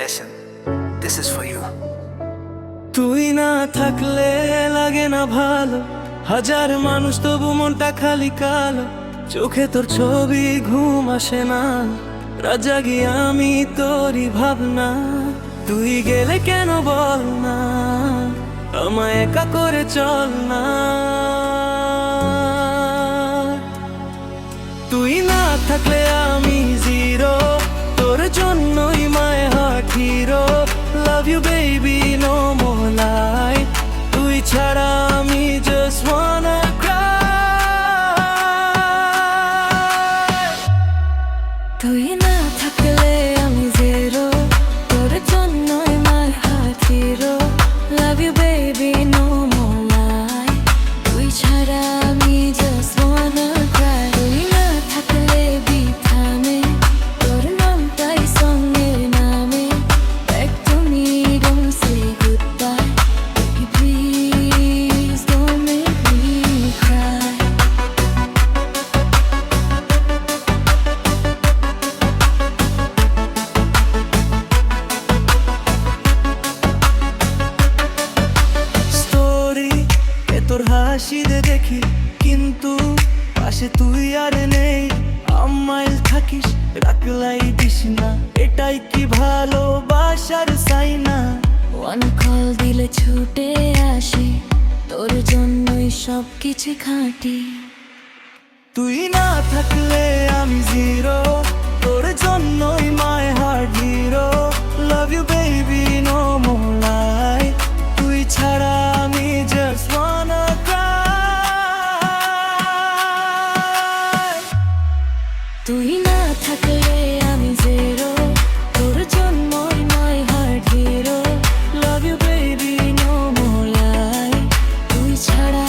Listen, this is for you. তুই না থাকলে লাগে না ভালো, হাজার মানুষ তবু মনটা খালি কালো। চোখে তোর ছবি ঘুম আসে না, রাত জাগি আমি তোরই ভাবনা। তুই গেলে কেন বল না, আমায় একা করে চল না। তুই না থাকলে আমি জিরো, তোর জন্যই my heart hero. Love you baby no more lie, তুই ছাড়া আমি জাস্ট ওয়ানা ক্রাই। তুই না থাকলে আমি জিরো, তোর জন্যই my heart hero. Love you baby no more lie, তুই ছাড়া আমি জাস্ট ওয়ানা ক্রাই। তুই না থাকলে বিথানে, তোর নামটাই সঙ্গের নামে। Back to me, don't say goodbye, baby please don't make me cry. Story এ তোর হাসিতে দেখি, কিন্তু পাশে তুই আর নেই। আমাইল থাকিস রাখলাই দিস না, এটাই কি ভালোবাসার সাইনা? ওয়ান কল দিলে ছুটে আসি, তোর জন্যই সব কিছু খাঁটি। তুই না থাকলে আমি জিরো, তোর জন্যই my heart hero. Love you baby no more lie, তুই ছাড়া আমি জাস্ট ওয়ানা ক্রাই। তুই না থাকলে আমি জিরো, তোর জন্যই my heart hero. Love you baby no more lie, তুই ছাড়া